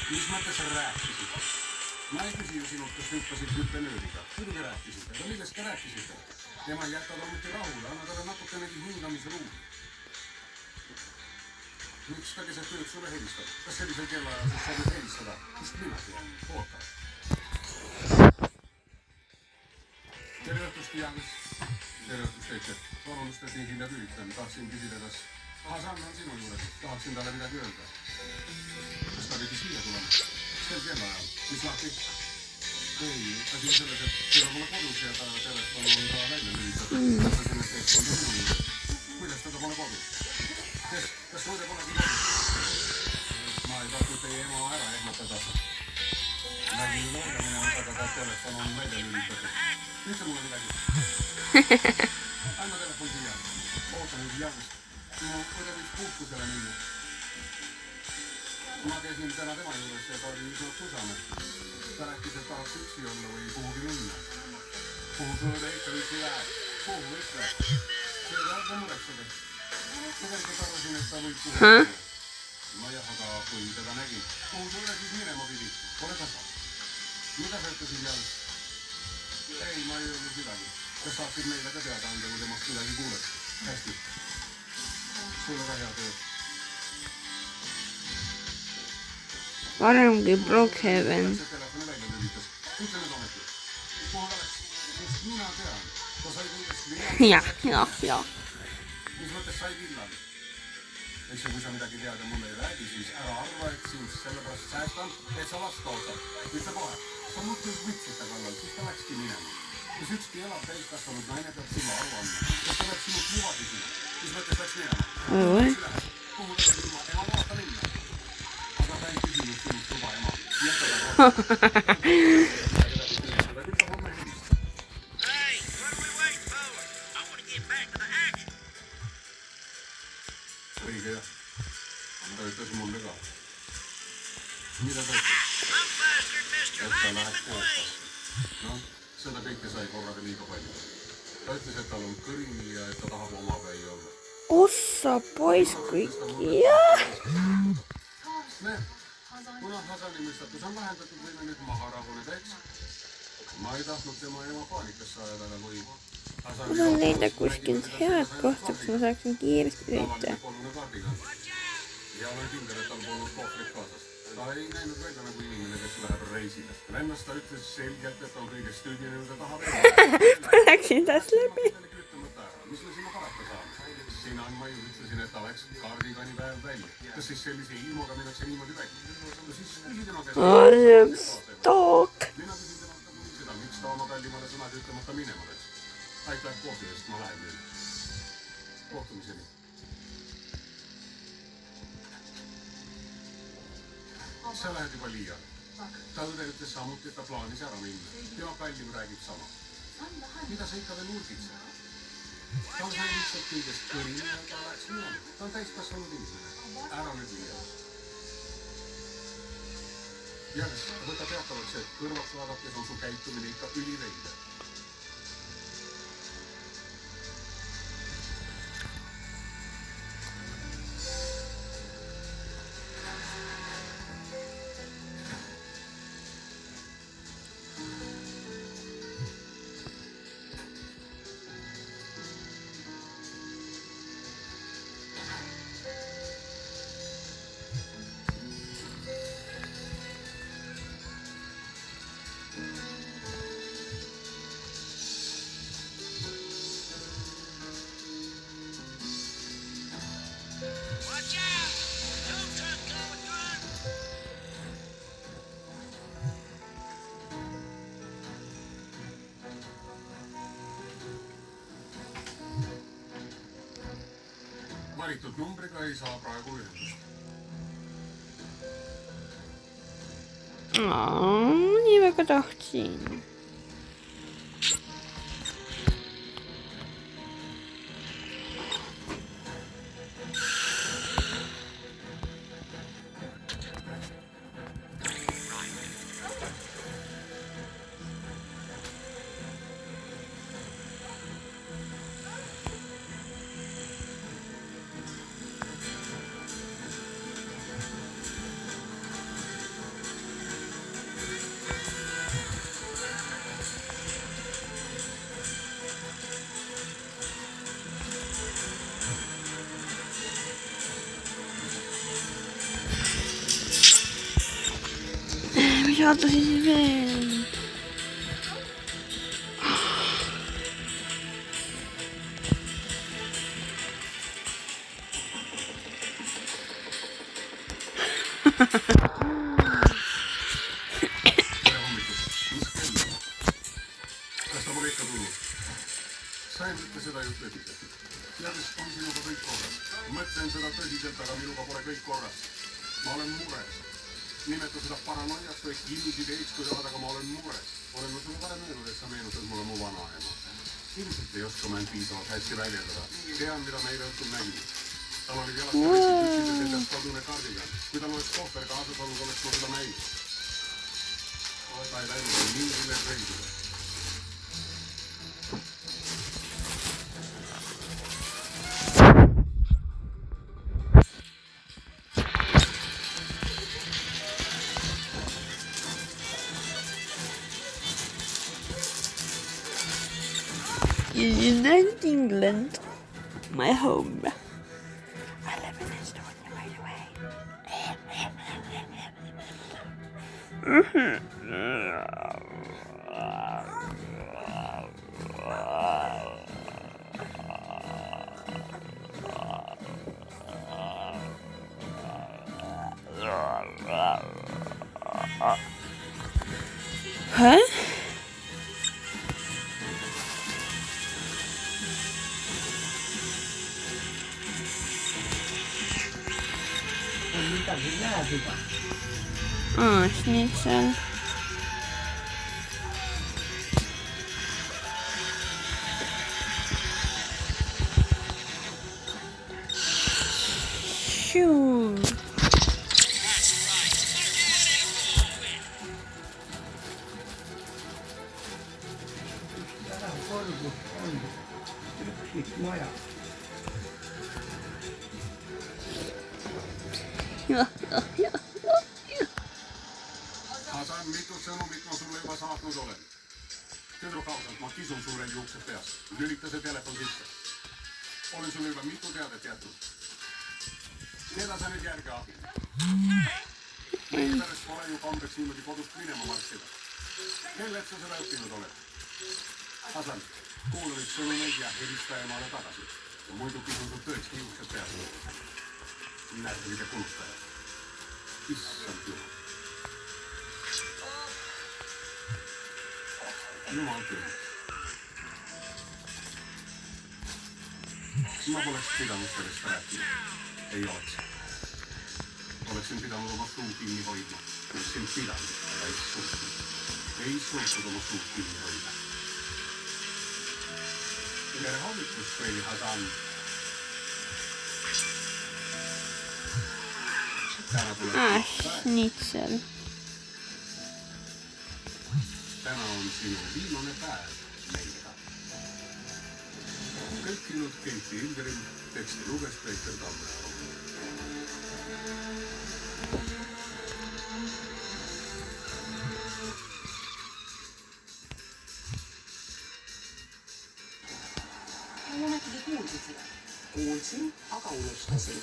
Mis mõttes sa rääkisid? Ma ei küsi ju sinult, kas hüppasid hüppenööriga. Muidugi rääkisid, aga millest ka rääkisid? Tema ei jäta loomuti rahule, anna talle natukenegi hingamisruumi. Miks ta keset ööd sulle helistab? Kas sellisel kellaajal sa sobib helistada? Kust mina tean? Oota. Tere õhtust, Jaanus. Tere õhtust, Eike. Vabandust, et nii hilja tülitan. Tahtsin küsida, kas Hasan on sinu juures. Tahaksin talle midagi öelda. Kas ta pidi siia tulema? Sel kellaajal. Mis lahti? Ei, asi on selles, et teda pole kodus ja ta telefon on ka välja lülitatud. Mõtlesin, et Eike on sinu juures. Kuidas teda pole kodus? Kas Soode polegi kodus? Ma ei tahtnud teie ema ära ehmatada. Nägin nooga minema, aga ta telefon on välja lülitatud. Ütle mulle midagi. Anna telefon siia. Oota nüüd Jaanus. No, kuidas võiks puhkusele minna? Ma käisin täna tema juures ja ta oli üsna tusane. Ta rääkis, et tahaks üksi olla või kuhugi minna. Kuhu Soode ikka üksi läheb? Kuhu ütle? See läheb ka muretseda. Tegelikult arvasin, et ta võib kuhugi minna. No jah, aga kui teda nägin. Kuhu Soode siis minema pidi? Pole tasa. Mida sa ütlesid Jaanus? Ei, ma ei öelnud midagi. Kas saaksid meile ka teada anda, kui temast midagi kuuled? Hästi. Sulle ka hea tööd. Varemgi Brookhaven. See telefoni välja lülitas. Ütle nüüd ometi. Kuhu ta läks? Just mina tean. Ta sai kindlasti jah. Mis mõttes sai villal? Eks ja kui sa midagi tead ja mulle ei räägi, siis ära arva, et sind sellepärast säästan, et sa last ootad. Ütle kohe. Sa mõtled võtsid ta kallal, siis ta läkski minema. Kus ükski elab täiskasvanud naine peab sulle aru andma. Kas ta peab sinult luba küsima? Mis mõttes läks minema? Kuhu ta läks ilma ema loata minna? Aga ta ei küsinud sinult luba ema. Jäta ta rohkem. Hey, what are we waiting for? I want to get back to the action. Õige jah. Ta ütles mulle ka. Mida ta ütles? I'm faster than Mr. Et ta Lightning läheb McQueen. koos. Noh, seda kõike sai korraga liiga palju. Ta ütles, et tal on kõri ja et ta tahab omapäi olla. Ossa pois kõik. Jah. Näe, kuna Hasani mõistatus on lahendatud, võime nüüd maha rahuneda, eks? Ma ei tahtnud tema ema paanikasse ajada, kui Ma saan leida kuskilt head kohta, kus ma saaksin kiiresti sõita. Ja olen kindel, et tal polnud kohvrit kaasas. Ta ei näinud välja nagu inimene, kes läheb reisile. Lennas ta ütles selgelt, et on kõigest tüüdinud ja tahab Ma läksin tast läbi. Mis me sinna parata saame? Sina ma ju ütlesin, et ta läks kaardiganipäev välja. Kas siis sellise ilmaga minnakse niimoodi välja? Siis küsi tema käest. Stook. Mina küsin tema seda, miks ta oma kallimale sõnad ütlemata minema läks. Aitäh kohvi eest, ma lähen nüüd. Kohtumiseni. Sa lähed juba liiale. Ta õde ütles samuti, et ta plaanis ära minna. Tema kallim räägib sama. Mida sa ikka veel urgitsed? Ta on sai lihtsalt kõigest kõrini ja ta läks minema. Ta on täiskasvanud inimene. Ära nüüd liiale. Jäänes, võta teatavaks, et kõrvaks vaadates on su käitumine ikka üliveide. Watch out! Tow truck coming through. Valitud numbriga ei saa praegu ühendust. Nii väga tahtsin. saada siis veel. Tere hommikust. Mis kell on? Kas ta pole ikka tulnud? Sain ütle seda ju tõsiselt. Teades on sinuga kõik korras. Mõtlen seda tõsiselt, aga minuga pole kõik korras. Ma olen mures. Nimeta seda paranoiaks või kinnisideeks, kui tahad, aga ma olen mures. Olen ma sulle varem öelnud, et sa meenutad mulle mu vanaema. Ilmselt ei oska ma end piisavalt hästi väljendada. Tean, mida me eile õhtul nägime. Tal oli jalast kävitsi püksides endast kadune kardigan. Kui tal oleks kohver kaasas olnud, oleks ma seda näinud. Ta ei läinud mingile reisile. United England, my home. I live in Estonia, by the way. Huh? Schnitzel. Shoo. Hasan, mitu sõnumit ma sulle juba saatnud olen. Tüdruk ausalt, ma kisun sulle juuksed peas. Lülita see telefon sisse. Olen sulle juba mitu teadet jätnud. Keda sa nüüd järge abid? Meie pärast pole ju kombeks niimoodi kodust minema marssida. Kellelt sa seda õppinud oled? Hasan, kuula nüüd sõnumeid ja helista emale tagasi. Muidu kisun sul tõesti juuksed peas. Näete, mida kunustaja. Issand jumal. Jumal küll. Ma poleks pidanud sellest rääkima. Ei oleks. Oleksin pidanud oma suu kinni hoidma. Oleksin pidanud, aga ei suutnud. Ei suutnud oma suu kinni hoida. Tere hommikust, Reili Hasan. Schnitzel. Täna on sinu viimane päev meiega. Kõikinud Keiti Ilderim, teksti luges Peeter Tammearu. Mulla näkyy kuulsit sitä. Kuulsin, aga unustasin.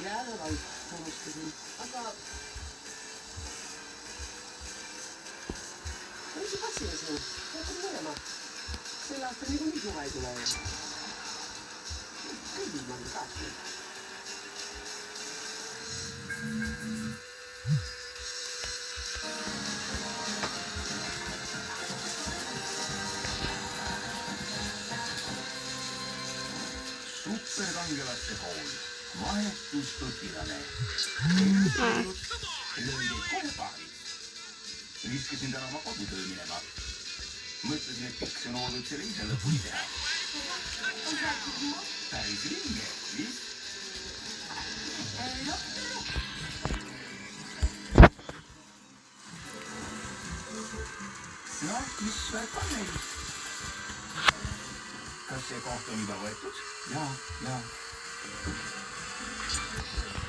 Jäädä vai unustasin. Aga... Olisi passina sinun. Oletko mõlema? Sel aastal niikuinii suve ei tule enää. Kõigil on tahtnud. Superkangelaste koul. Vahetusõpilane. Löödi koopaaris. Viskasin täna oma kodutöö minema. Mõtlesin, et piksenoor võib selle ise lõpuni teha. Päris ringe, mis? Noh, mis värk on meil? Kas see koht on juba võetud? Jaa.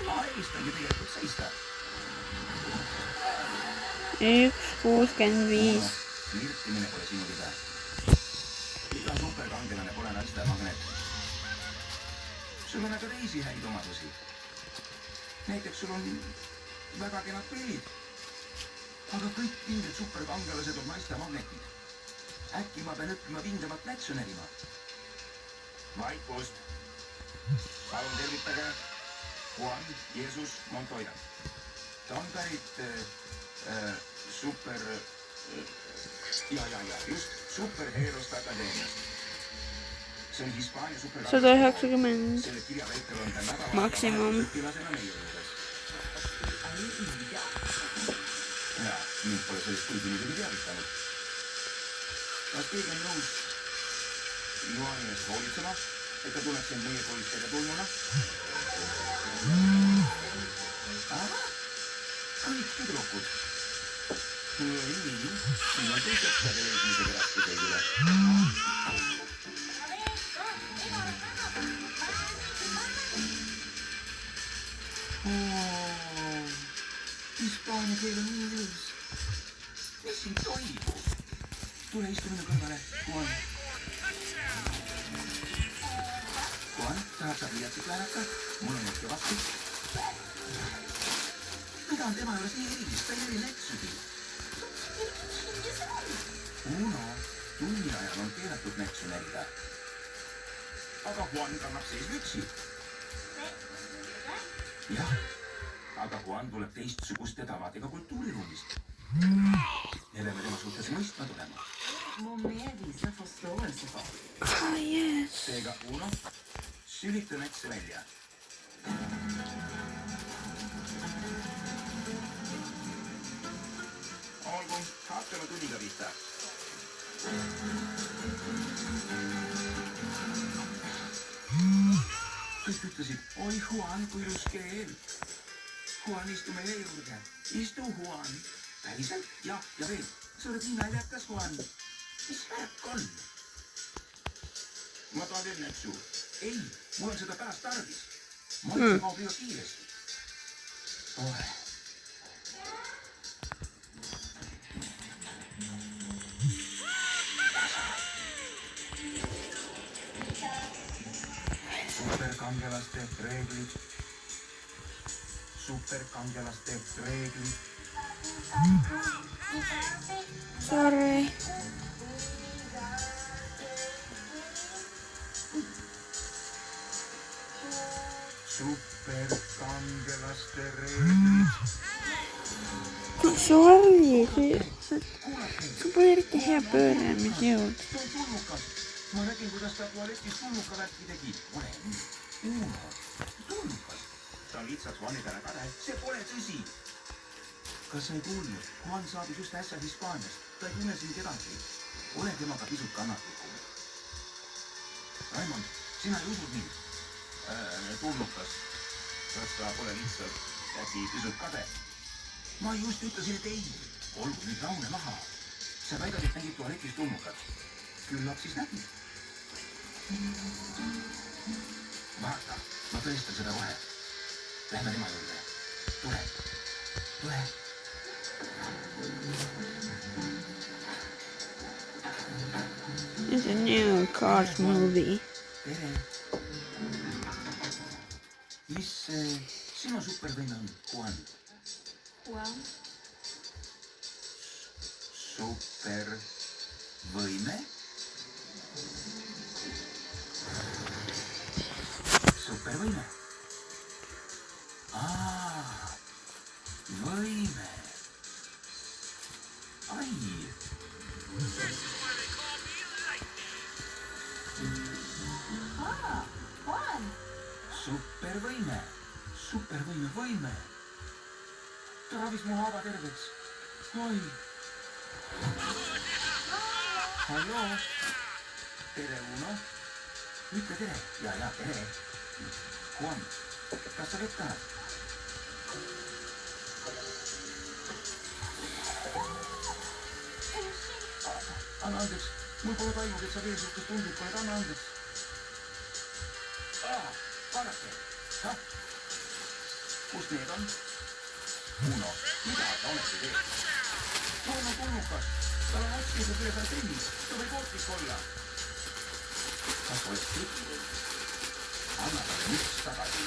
Ma eelistangi tegelikult seista. 1.65. Flirtimine pole sinu rida. Iga superkangelane pole naiste magnet. Sul on aga teisi häid omadusi. Näiteks sul on väga kenad pillid. Aga kõik kindlad superkangelased on naiste magnetid. Äkki ma pean õppima vingemat nätsu närima. Vaikust. Palun tervitage Juan Jesus Montoya. Ta on pärit just Superheroste Akadeemiast. See on Hispaania superkangelased. 190 Selle kirja väitel on ta nädala maksimum. õpilasena meie juures. Ja mind pole sellest kuigi muidugi teavitanud. Kas keegi on nõus Juhani eest hoolitsema, et ta tunneks end meie koolist teretulnuna? Kõik tüdrukud. Nii, siin on teised ka leidmisega raskused üle. Hispaania keel on nii ilus. Mis siin toimub? Tule istu minu kõrvale, Juan. Juan, tahad sa pliiatsit laenata? Mul on ikka vastu. Mida on tema juures nii erilist? Ta ei eri nätsugi. Uno, tunni ajal on keelatud nätsu närida. Aga Juan kannab sees mütsi. Jah, aga Juan tuleb teistsuguste tavadega kultuuriruumist. Me peame tema suhtes mõistma tulema. Ah, yes. Seega, Uno, sülita nätse välja. Olgu, hakkame tunniga pihta. Kõik ütlesid, oi Juan, kui ilus keel. Juan, istu meie juurde. Istu, Juan. Päriselt? Ja veel. Sa oled nii naljakas, Juan. Mis värk on? Ma tahan veel nätsu. Ei, mul on seda pärast tarvis. Maitse kaob liiga kiiresti. Superkangelaste reeglid. Superkangelaste reeglid. Sorry. Superkangelaste reeglid. Sorry, sul pole eriti hea pööramisjõud. Ta on tulnukas. Ma nägin, kuidas ta tualetis tulnuka värki tegi. Ole nüüd. Uno, tulnukas. Ta on lihtsalt Juani peale kade. See pole tõsi. Kas sa ei kuulnud? Juan saabus just äsja Hispaaniast. Ta ei tunne siin kedagi. Ole temaga pisut kannatlikum. Raimond, sina ei usud mind? Tulnukas. Kas ta pole lihtsalt äkki pisut kade? Ma just ütlesin, et ei. Olgu nüüd rahune maha. Sa väidad, et nägid tualetis tulnukat. Küllap siis nägi. Vaata, ma tõestan seda kohe. Lähme tema juurde. Tule. Tule. It's a new Cars movie. Tere. Mis sinu supervõime on, Juan? Juan? Supervõime? Supervõime. Võime. Ai. Juan! Supervõime. Supervõime. Ta ravis mu haava terveks. Oi. Halloo. Tere, Uno. Ütle tere. Ja, tere. Juan, kas sa vett tahad? Anna andeks. Mul pole taimugi, et sa veel suhtes tundlik oled. Anna andeks. Vaadake. Kus need on? Uno, mida sa ometi teed? Juan on tulnukas. Tal on otsmised üle peal tennis. Ta võib ootis olla. Kas oleks trikki? Anna talle müts tagasi.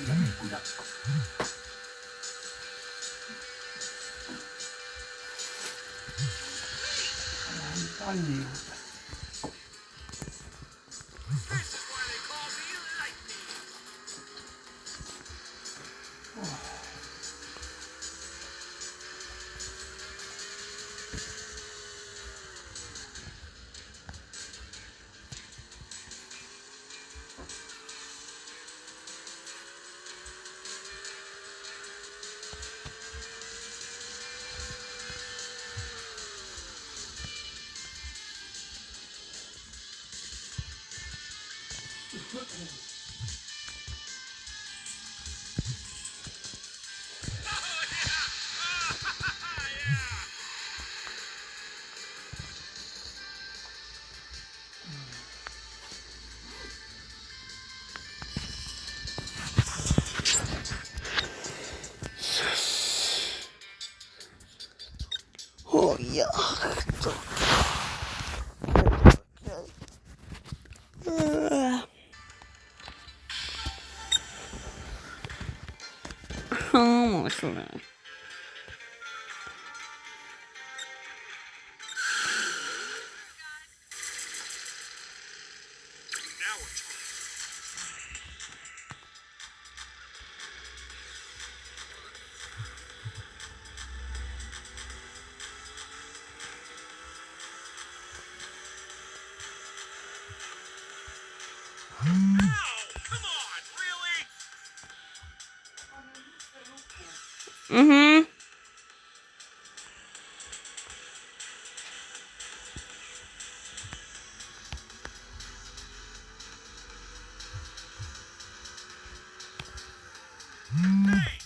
ja mikkuja. Tajuuta. This is why they call me Lightning. Oh yeah! Yeah! Oh ja. Aamusella. Now we're talking. Ow! Come on, really? Mhm. Hey!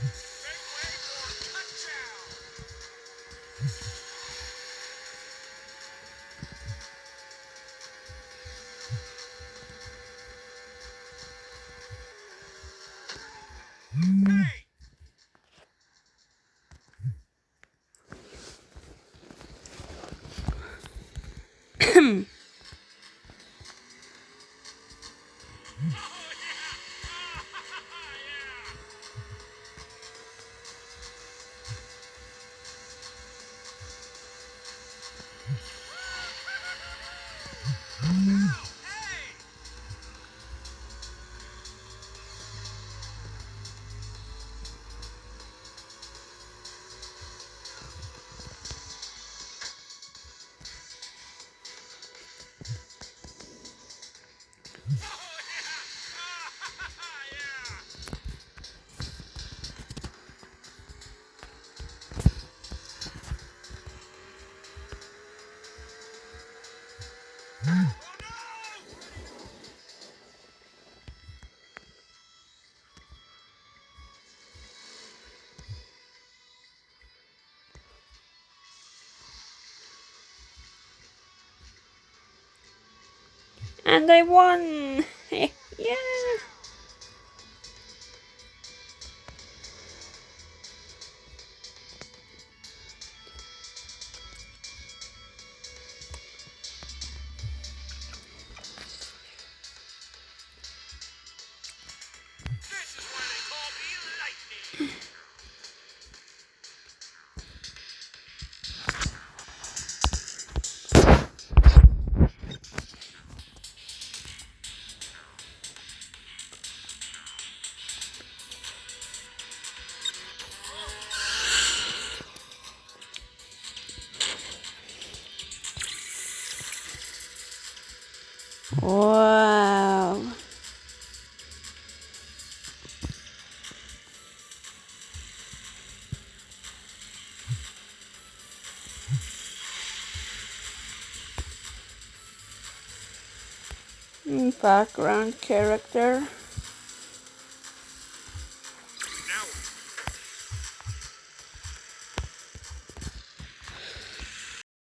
Make way for touchdown. Hey! Hey! And I won! Yeah! This is why they call me Lightning. Wow! Background character.